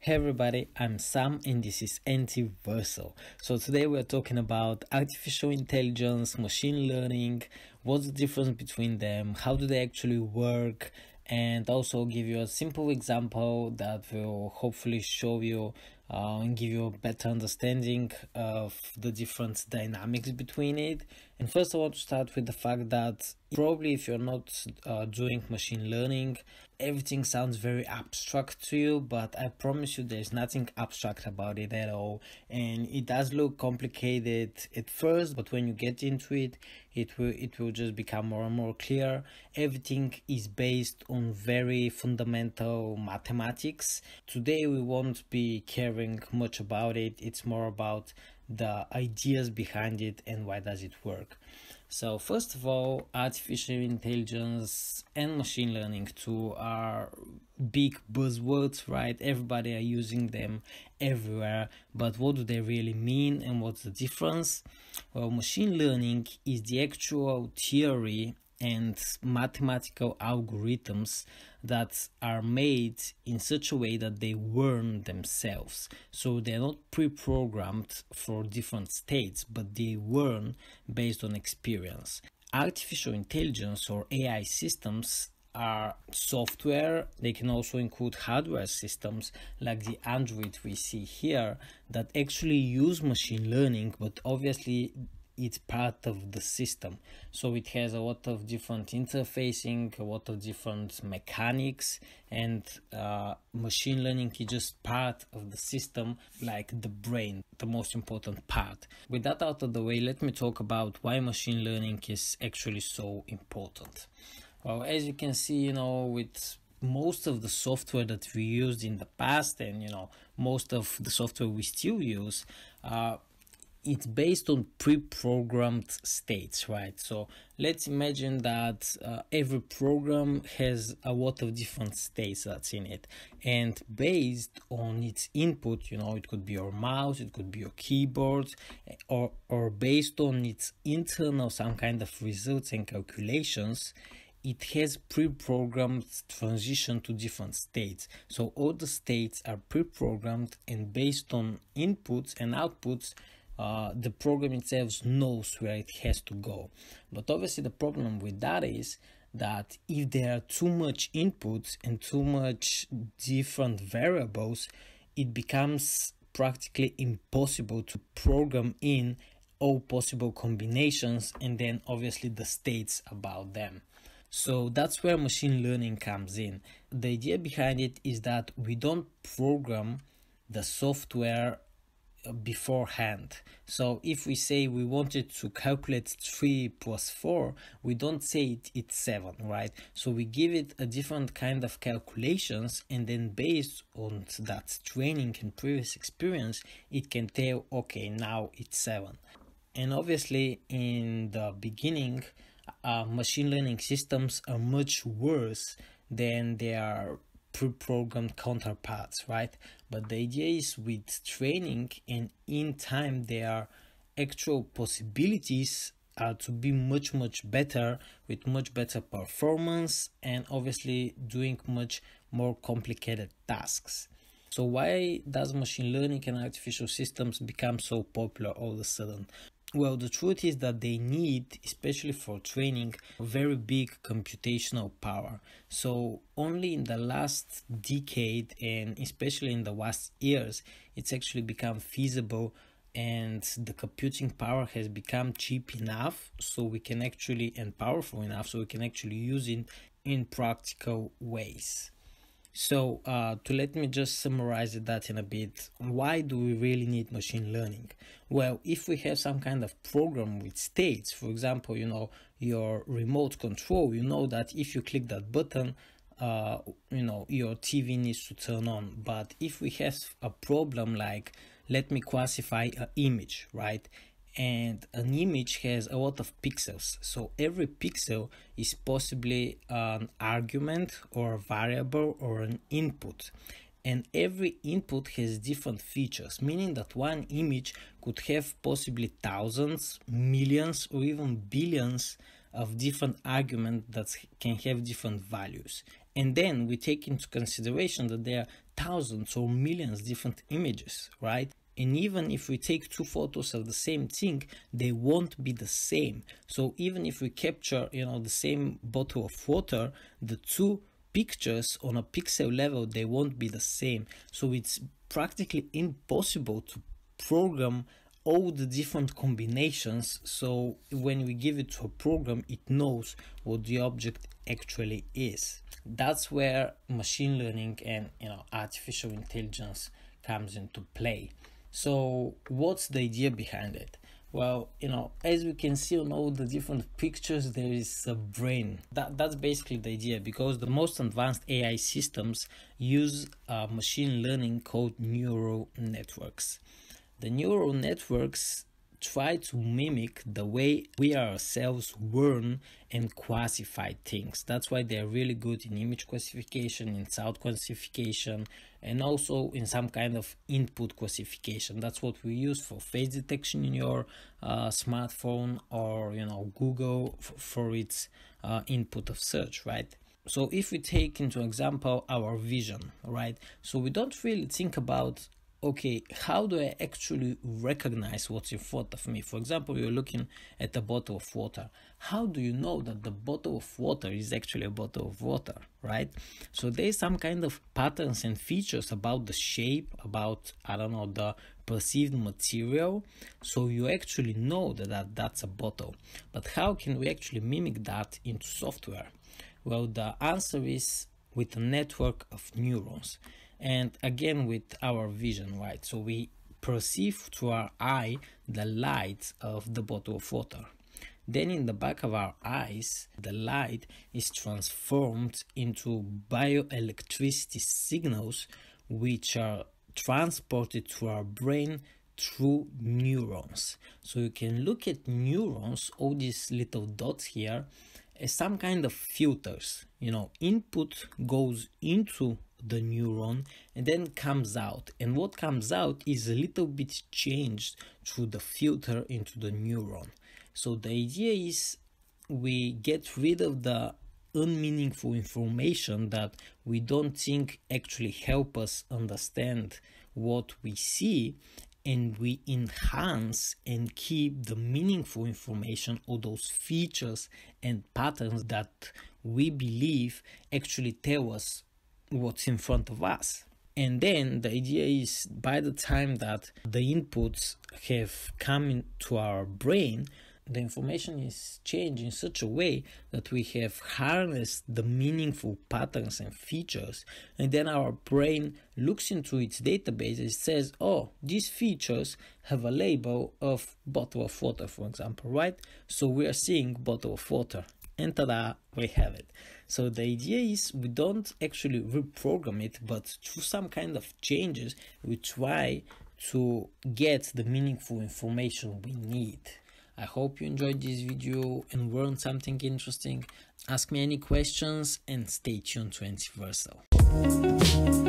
Hey everybody, I'm Sam and this is Antiversal. So today we're talking about artificial intelligence, machine learning, what's the difference between them, how do they actually work, and also give you a simple example that will hopefully show you and give you a better understanding of the different dynamics between it. And first I want to start with the fact that probably if you're not doing machine learning, everything sounds very abstract to you, but I promise you there's nothing abstract about it at all. And it does look complicated at first, but when you get into it, it will just become more and more clear. Everything is based on very fundamental mathematics. Today we won't be caring much about it. It's more about the ideas behind it and why does it work. So first of all, artificial intelligence and machine learning too are big buzzwords, right? Everybody are using them everywhere, but what do they really mean and what's the difference? Well, machine learning is the actual theory and mathematical algorithms that are made in such a way that they learn themselves. So they're not pre-programmed for different states, but they learn based on experience. Artificial intelligence or AI systems are software. They can also include hardware systems like the Android we see here that actually use machine learning, but obviously it's part of the system. So it has a lot of different interfacing, a lot of different mechanics, and machine learning is just part of the system, like the brain, the most important part. With that out of the way, let me talk about why machine learning is actually so important. Well, as you can see, with most of the software that we used in the past, and most of the software we still use, it's based on pre-programmed states, right? So let's imagine that every program has a lot of different states that's in it, and based on its input, it could be your mouse, it could be your keyboard, or based on its internal some kind of results and calculations, it has pre-programmed transition to different states. So all the states are pre-programmed, and based on inputs and outputs, the program itself knows where it has to go. But obviously the problem with that is that if there are too much inputs and too much different variables, it becomes practically impossible to program in all possible combinations and then obviously the states about them. So that's where machine learning comes in. The idea behind it is that we don't program the software beforehand. So if we say we wanted to calculate 3 plus 4, we don't say it's 7, right? So we give it a different kind of calculations, and then based on that training and previous experience, it can tell, okay, now it's 7. And obviously in the beginning, machine learning systems are much worse than their pre-programmed counterparts, right? But the idea is with training and in time, there are actual possibilities to be much better, with much better performance, and obviously doing much more complicated tasks. So why does machine learning and artificial systems become so popular all of a sudden? Well, the truth is that they need, especially for training, very big computational power. So only in the last decade, and especially in the last years, it's actually become feasible, and the computing power has become cheap enough so we can actually, and powerful enough so we can actually use it in practical ways. So to let me just summarize that in a bit, why do we really need machine learning? Well, if we have some kind of program with states, for example, your remote control, that if you click that button, your TV needs to turn on. But if we have a problem like, let me classify an image, right? And an image has a lot of pixels, so every pixel is possibly an argument or a variable or an input, and every input has different features, meaning that one image could have possibly thousands, millions, or even billions of different arguments that can have different values. And then we take into consideration that there are thousands or millions different images, right? And even if we take two photos of the same thing, they won't be the same. So even if we capture, the same bottle of water, the two pictures on a pixel level, they won't be the same. So it's practically impossible to program all the different combinations, so when we give it to a program, it knows what the object actually is. That's where machine learning and artificial intelligence comes into play. So what's the idea behind it? Well, as we can see on all the different pictures, there is a brain. That's basically the idea, because the most advanced AI systems use machine learning called neural networks. The neural networks try to mimic the way we ourselves learn and classify things. That's why they're really good in image classification, in sound classification, and also in some kind of input classification. That's what we use for face detection in your smartphone, or Google for its input of search, right? So if we take into example our vision, right? So we don't really think about, okay, how do I actually recognize what's in front of me? For example, you're looking at a bottle of water. How do you know that the bottle of water is actually a bottle of water, right? So there's some kind of patterns and features about the shape, about, the perceived material. So you actually know that that's a bottle. But how can we actually mimic that into software? Well, the answer is with a network of neurons. And again, with our vision, right? So we perceive through our eye the light of the bottle of water. Then in the back of our eyes, the light is transformed into bioelectricity signals, which are transported to our brain through neurons. So you can look at neurons, all these little dots here, as some kind of filters. Input goes into the neuron and then comes out, and what comes out is a little bit changed through the filter into the neuron. So the idea is we get rid of the unmeaningful information that we don't think actually help us understand what we see, and we enhance and keep the meaningful information, or those features and patterns that we believe actually tell us what's in front of us. And then the idea is, by the time that the inputs have come into our brain, the information is changed in such a way that we have harnessed the meaningful patterns and features, and then our brain looks into its database and says, oh, these features have a label of bottle of water, for example, right? So we are seeing bottle of water, and tada, we have it. So the idea is we don't actually reprogram it, but through some kind of changes, we try to get the meaningful information we need. I hope you enjoyed this video and learned something interesting. Ask me any questions and stay tuned to NC Versal.